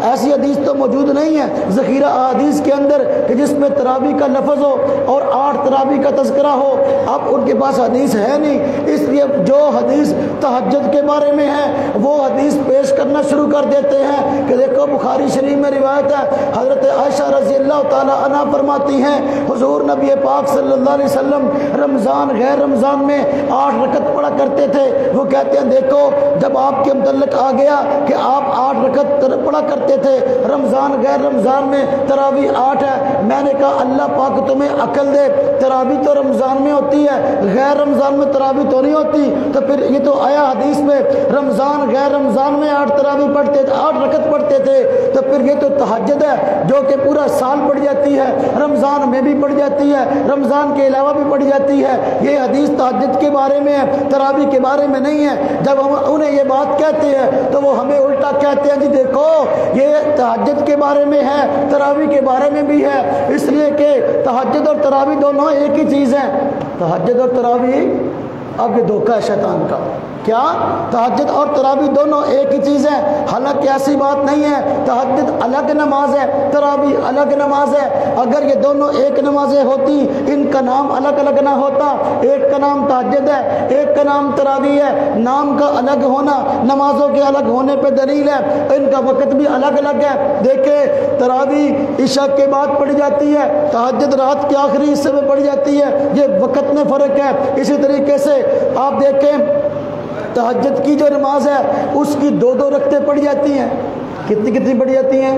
ایسی حدیث تو موجود نہیں ہے ذخیرہ احادیث کے اندر کہ جس میں تراویح کا لفظ ہو اور 8 تراویح کا تذکرہ ہو۔ اب ان کے پاس حدیث ہے نہیں، اس لیے جو حدیث تہجد کے بارے میں ہے وہ حدیث پیش کرنا شروع کر دیتے ہیں کہ دیکھو بخاری شریف میں روایت ہے، حضرت عائشہ رضی اللہ تعالی عنہا فرماتی ہیں حضور نبی پاک صلی اللہ علیہ وسلم رمضان غیر رمضان میں 8 رکعت پڑھا کرتے تھے۔ وہ کہتے ہیں دیکھو جب آپ کے متعلق آ گیا کہ آپ 8 رکعت پڑھا کرتے تھے، رمضان غیر رمضان میں تراویح 8 ہے، میں نے کہا اللہ پاک تمہیں عقل دے، تراویح تو رمضان میں ہوتی ہے، غیر رمضان میں تراویح تو نہیں ہوتی۔ تو پھر یہ تو آیا حدیث میں رمضان غیر رمضان میں 8 تراویح پڑھتے تھے، 8 رکعت پڑھتے تھے، تو پھر یہ تو تہجد ہے جو کہ پورا سال پڑھ جاتی ہے، رمضان میں بھی پڑھ جاتی ہے، رمضان کے علاوہ بھی پڑھ جاتی ہے۔ یہ حدیث تہجد کے بارے میں ہے، تراویح کے بارے میں نہیں ہے۔ جب ہم انہیں یہ بات کہتے ہیں تو وہ ہمیں الٹا کہتے ہیں جی دیکھو یہ تہجد کے بارے میں ہے، تراویح کے بارے میں بھی ہے، اس لیے کہ تہجد اور تراویح دونوں ایک ہی چیز ہیں۔ تہجد اور تراویح، اب یہ دھوکہ ہے شیطان کا، کیا تہجد اور تراویح دونوں ایک ہی چیز ہے؟ حالانکہ ایسی بات نہیں ہے، تہجد الگ نماز ہے، تراویح الگ نماز ہے۔ اگر یہ دونوں ایک نمازیں ہوتی ان کا نام الگ الگ نہ ہوتا، ایک کا نام تہجد ہے ایک کا نام تراویح ہے، نام کا الگ ہونا نمازوں کے الگ ہونے پہ دلیل ہے، ان کا وقت بھی الگ الگ ہے۔ دیکھیں تراویح عشاء کے بعد پڑھی جاتی ہے، تہجد رات کے آخری حصے میں پڑھی جاتی ہے، یہ وقت میں فرق ہے۔ اسی طریقے سے آپ دیکھیں تہجد کی جو نماز ہے اس کی 2 رکعتیں پڑھی جاتی ہیں، کتنی پڑھی جاتی ہیں؟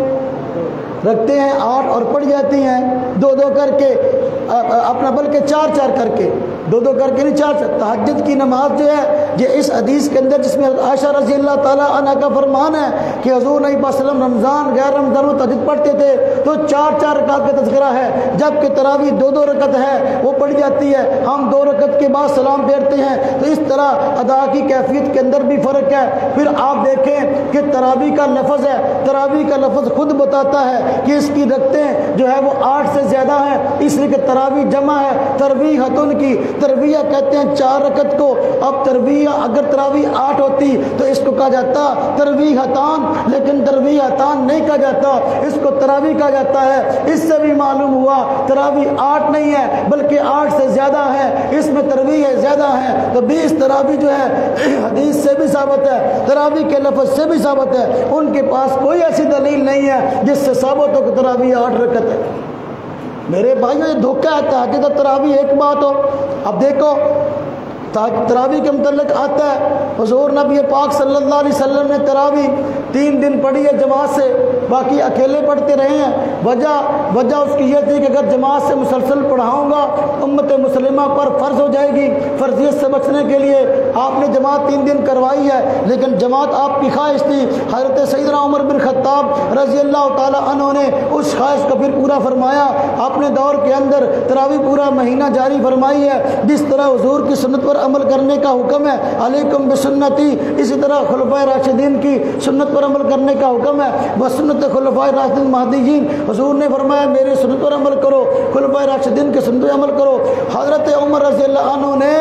رکھتے ہیں 8 اور پڑھ جاتی ہیں 2 کر کے، اپنا بلکہ 4 کر کے، 2 کر کے نہیں 4۔ تہجد کی نماز جو ہے یہ اس حدیث کے اندر جس میں عائشہ رضی اللہ تعالیٰ عنہ کا فرمان ہے کہ حضور نبی صلی اللہ علیہ وسلم رمضان غیر رمضان میں تہجد پڑھتے تھے تو 4 رکعت کا تذکرہ ہے، جبکہ تراویح 2 رکعت ہے وہ پڑھ جاتی ہے، ہم 2 رکعت کے بعد سلام پھیرتے ہیں۔ تو اس طرح ادا کی کیفیت کے اندر بھی فرق ہے۔ پھر آپ دیکھیں کہ تراویح کا لفظ ہے، تراویح کا لفظ خود بتاتا ہے کہ اس کی رکعتیں جو ہے وہ 8 سے زیادہ ہیں، اس لیے کہ تراویح جمع ہے ترویحتن کی، ترویہ کہتے ہیں 4 رکعت کو۔ اب ترویہ اگر تراویح 8 ہوتی تو اس کو کہا جاتا ترویحتان، لیکن ترویحتان نہیں کہا جاتا، اس کو تراویح کہا جاتا ہے۔ اس سے بھی معلوم ہوا تراویح 8 نہیں ہے بلکہ 8 سے زیادہ ہے، اس میں ترویح زیادہ ہے۔ تو 20 تراویح جو ہے حدیث سے بھی ثابت ہے، تراویح کے لفظ سے بھی ثابت ہے، ان کے پاس کوئی ایسی دلیل نہیں ہے جس سے ثابت ہو کہ تراویح 8 رکعت ہے۔ میرے بھائیو یہ دھوکہ ہے، تہجد اور تراویح ایک بات ہو۔ اب دیکھو تراویح کے متعلق آتا ہے حضور نبی پاک صلی اللہ علیہ وسلم نے تراویح 3 دن پڑھی ہے جماعت سے، باقی اکیلے پڑھتے رہے ہیں۔ وجہ اس کی یہ تھی کہ اگر جماعت سے مسلسل پڑھاؤں گا امت مسلمہ پر فرض ہو جائے گی، فرضیت سے بچنے کے لیے آپ نے جماعت 3 دن کروائی ہے، لیکن جماعت آپ کی خواہش تھی۔ حضرت سیدنا عمر بن خطاب رضی اللہ تعالی عنہ نے اس خواہش کو پھر پورا فرمایا، اپنے دور کے اندر تراویح پورا مہینہ جاری فرمائی ہے۔ جس طرح حضور کی سنت پر عمل کرنے کا حکم ہے علیکم بسنتی، اسی طرح خلفائے راشدین کی سنت پر عمل کرنے کا حکم ہے، وسنت خلفائے راشدین مہدیین، حضور نے فرمایا میری سنت پر عمل کرو، خلفائے راشدین کی سنت پر عمل کرو۔ حضرت عمر رضی اللہ عنہ نے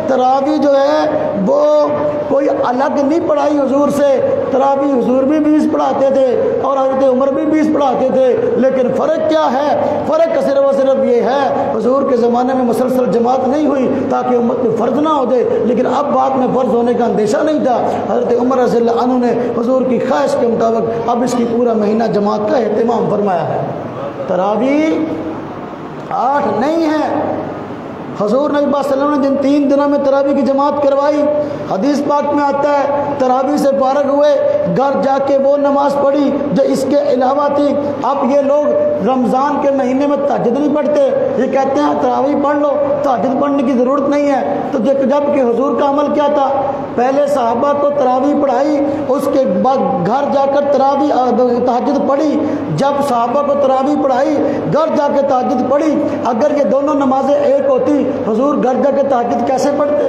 تراویح جو ہے وہ کوئی الگ نہیں پڑھائی حضور سے، تراویح حضور بھی 20 پڑھاتے تھے اور حضرت عمر بھی 20 پڑھاتے تھے، لیکن فرق کیا ہے؟ فرق صرف اور صرف یہ ہے حضور کے زمانے میں مسلسل جماعت نہیں ہوئی تاکہ امت میں فرض نہ ہو جائے، لیکن اب بعد میں فرض ہونے کا اندیشہ نہیں تھا۔ حضرت عمر رضی اللہ عنہ نے حضور کی خواہش کے مطابق اب اس کی پورا مہینہ جماعت کا اہتمام فرمایا ہے۔ تراویح 8 نہیں ہے، حضور نبی صلی اللہ علیہ وسلم نے جن 3 دنوں میں تراویح کی جماعت کروائی، حدیث پاک میں آتا ہے تراویح سے فارغ ہوئے، گھر جا کے وہ نماز پڑھی جو اس کے علاوہ تھی۔ اب یہ لوگ رمضان کے مہینے میں تہجد نہیں پڑھتے، یہ کہتے ہیں تراویح پڑھ لو، تہجد پڑھنے کی ضرورت نہیں ہے۔ تو جب کہ حضور کا عمل کیا تھا، پہلے صحابہ کو تراویح پڑھائی، اس کے بعد گھر جا کر تہجد پڑھی۔ جب صحابہ کو تراویح پڑھائی، گھر جا کے تہجد پڑھی۔ اگر یہ دونوں نمازیں ایک ہوتی، حضور گھر جا کے تہجد کیسے پڑھتے؟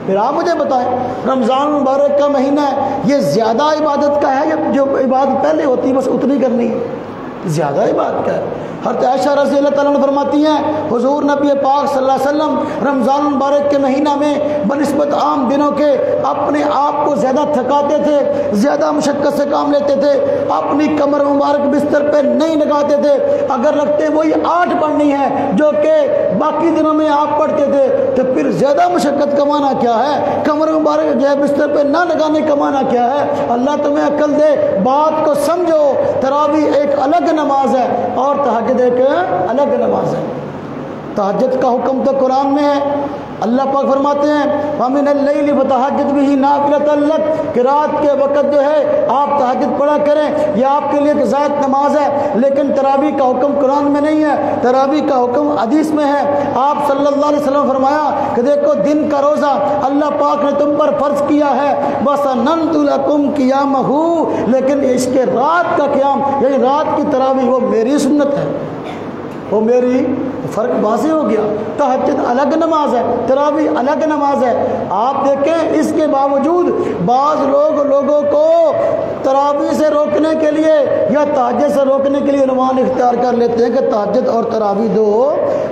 پھر آپ مجھے بتائیں، رمضان مبارک کا مہینہ ہے، یہ زیادہ عبادت کا ہے یا جو عبادت پہلے ہوتی بس اتنی کرنی ہے؟ زیادہ عبادت کا ہے۔ حضرت عائشہ رضی اللہ تعالیٰ عنہ فرماتی ہیں حضور نبی پاک صلی اللہ علیہ وسلم رمضان مبارک کے مہینہ میں بنسبت عام دنوں کے اپنے آپ کو زیادہ تھکاتے تھے، زیادہ مشقت سے کام لیتے تھے، اپنی کمر مبارک بستر پہ نہیں لگاتے تھے۔ اگر رکھتے وہی 8 پڑھنی ہے جو کہ باقی دنوں میں آپ پڑھتے تھے، تو پھر زیادہ مشقت کا معنی کیا ہے؟ کمر مبارک جو ہے بستر پہ نہ لگانے کا معنی کیا ہے؟ اللہ تمہیں عقل دے، بات کو سمجھو۔ تراویح ایک الگ نماز ہے اور تہجد ایک الگ نماز ہے۔ تہجد کا حکم تو قرآن میں ہے، اللہ پاک فرماتے ہیں وَمِنَ اللَّيْلِ فَتَہَجَّدْ بِهِ نَافِلَةً لَكَ، کہ رات کے وقت جو ہے آپ تہجد پڑھا کریں، یہ آپ کے لیے ایک زائد نماز ہے۔ لیکن تراویح کا حکم قرآن میں نہیں ہے، تراویح کا حکم حدیث میں ہے۔ آپ صلی اللہ علیہ وسلم فرمایا کہ دیکھو دن کا روزہ اللہ پاک نے تم پر فرض کیا ہے، وَسَنَنْتُ لَكُمْ قِيَامَهُ، لیکن اس کے رات کا قیام یعنی رات کی تراویح وہ میری سنت ہے، وہ میری فرق واضح ہو گیا۔ تہجد الگ نماز ہے، تراویح الگ نماز ہے۔ آپ دیکھیں اس کے باوجود بعض لوگوں کو تراویح سے روکنے کے لیے یا تہجد سے روکنے کے لیے عنوان اختیار کر لیتے ہیں کہ تہجد اور تراویح 2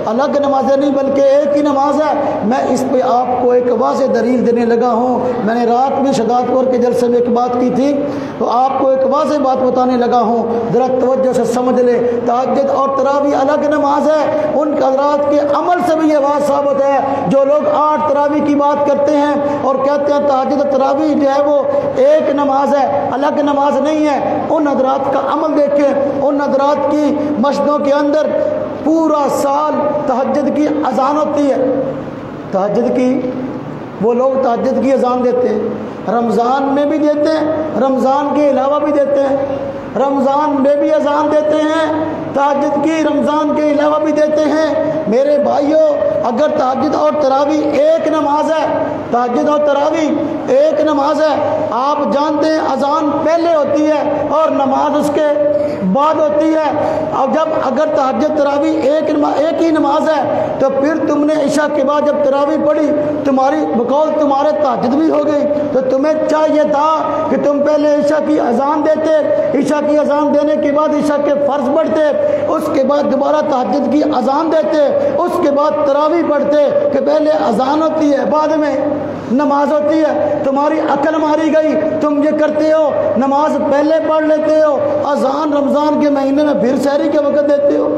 الگ نمازیں نہیں بلکہ ایک ہی نماز ہے۔ میں اس پہ آپ کو ایک واضح دلیل دینے لگا ہوں۔ میں نے رات میں شہادت پور کے جلسے میں ایک بات کی تھی، تو آپ کو ایک واضح بات بتانے لگا ہوں، ذرا توجہ سے سمجھ لیں۔ تہجد اور تراویح الگ نماز ہے۔ ان حضرات کے عمل سے بھی یہ بات ثابت ہے، جو لوگ 8 تراویح کی بات کرتے ہیں اور کہتے ہیں تہجد اور تراویح جو ہے وہ ایک نماز ہے، الگ نماز نہیں ہے، ان حضرات کا عمل دیکھیں۔ ان حضرات کی مسجدوں کے اندر پورا سال تہجد کی اذان ہوتی ہے، تہجد کی وہ لوگ تہجد کی اذان دیتے ہیں، رمضان میں بھی دیتے ہیں، رمضان کے علاوہ بھی دیتے ہیں، رمضان میں بھی اذان دیتے ہیں، تہجد کی رمضان کے علاوہ بھی دیتے ہیں۔ میرے بھائیوں، اگر تہجد اور تراویح ایک نماز ہے، تہجد اور تراویح ایک نماز ہے، آپ جانتے ہیں اذان پہلے ہوتی ہے اور نماز اس کے بعد ہوتی ہے۔ اب اگر تہجد تراویح ایک ہی نماز ہے تو پھر تم نے عشاء کے بعد جب تراویح پڑھی، تمہاری بقول تمہارے تہجد بھی ہو گئی، تو تمہیں چاہیے تھا کہ تم پہلے عشاء کی اذان دیتے، عشاء کی اذان دینے کے بعد عشاء کے فرض پڑھتے، اس کے بعد دوبارہ تہجد کی اذان دیتے، اس کے بعد تراویح پڑھتے، کہ پہلے اذان ہوتی ہے بعد میں نماز ہوتی ہے۔ تمہاری عقل ماری گئی، تم یہ کرتے ہو، نماز پہلے پڑھ لیتے ہو، اذان رمضان کے مہینے میں پھر سحری کے وقت دیتے ہو۔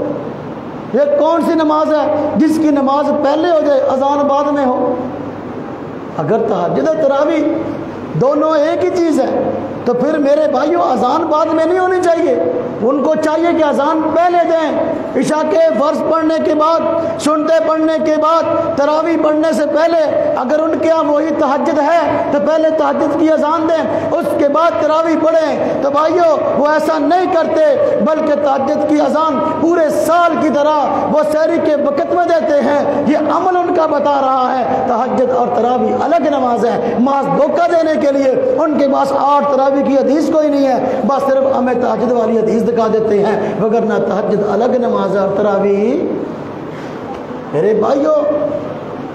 یہ کون سی نماز ہے جس کی نماز پہلے ہو جائے اذان بعد میں ہو؟ اگر تہجد اور تراویح دونوں ایک ہی چیز ہے تو پھر میرے بھائیوں اذان بعد میں نہیں ہونی چاہیے، ان کو چاہیے کہ اذان پہلے دیں۔ عشاء کے فرض پڑھنے کے بعد، سنتے پڑھنے کے بعد، تراویح پڑھنے سے پہلے اگر ان کے یہاں وہی تہجد ہے تو پہلے تہجد کی اذان دیں، اس کے بعد تراویح پڑھیں۔ تو بھائیوں وہ ایسا نہیں کرتے، بلکہ تہجد کی اذان پورے سال کی طرح وہ سحری کے وقت میں دیتے ہیں۔ یہ عمل ان کا بتا رہا ہے تہجد اور تراویح الگ نماز ہے۔ محض دھوکہ دینے کے لیے ان کے پاس 8 تراویح کی حدیث کوئی نہیں ہے، بس صرف ہمیں تہجد والی حدیث دکھا دیتے ہیں، وگرنہ تہجد الگ نماز ہے اور تراویح۔ میرے بھائیوں،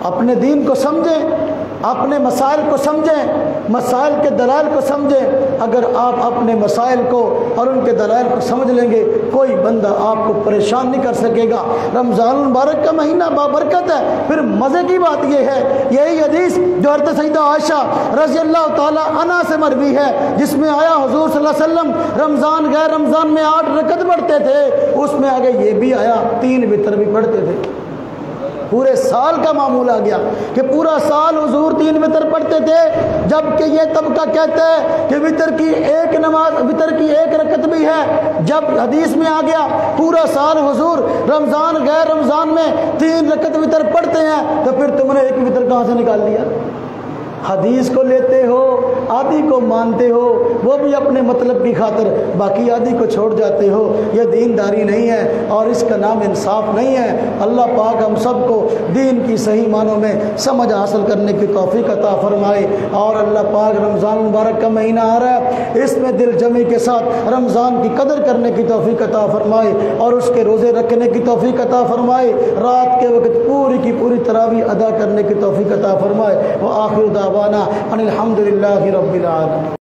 اپنے دین کو سمجھیں، اپنے مسائل کو سمجھیں، مسائل کے دلائل کو سمجھیں۔ اگر آپ اپنے مسائل کو اور ان کے دلائل کو سمجھ لیں گے، کوئی بندہ آپ کو پریشان نہیں کر سکے گا۔ رمضان المبارک کا مہینہ بابرکت ہے۔ پھر مزے کی بات یہ ہے، یہی حدیث جو حضرت سیدہ عائشہ رضی اللہ تعالی عنہا سے مروی ہے، جس میں آیا حضور صلی اللہ علیہ وسلم رمضان غیر رمضان میں 8 رکعت پڑھتے تھے، اس میں آگے یہ بھی آیا 3 وتر بھی پڑھتے تھے۔ پورے سال کا معمول آ گیا کہ پورا سال حضور 3 وتر پڑھتے تھے، جبکہ یہ طبقہ کہتا ہے کہ وتر کی ایک رکعت بھی ہے۔ جب حدیث میں آ گیا پورا سال حضور رمضان غیر رمضان میں 3 رکعت وتر پڑھتے ہیں، تو پھر تم نے ایک وتر کہاں سے نکال لیا؟ حدیث کو لیتے ہو، آدھی کو مانتے ہو، وہ بھی اپنے مطلب کی خاطر، باقی آدھی کو چھوڑ جاتے ہو۔ یہ دینداری نہیں ہے اور اس کا نام انصاف نہیں ہے۔ اللہ پاک ہم سب کو دین کی صحیح معنوں میں سمجھ حاصل کرنے کی توفیق عطا فرمائے، اور اللہ پاک رمضان مبارک کا مہینہ آ رہا ہے، اس میں دل جمعی کے ساتھ رمضان کی قدر کرنے کی توفیق عطا فرمائے اور اس کے روزے رکھنے کی توفیق عطا فرمائے، رات کے وقت پوری کی پوری تراویح ادا کرنے کی توفیق عطا فرمائے۔ وآخر دعوانا ان الحمد للہ رب العالمین۔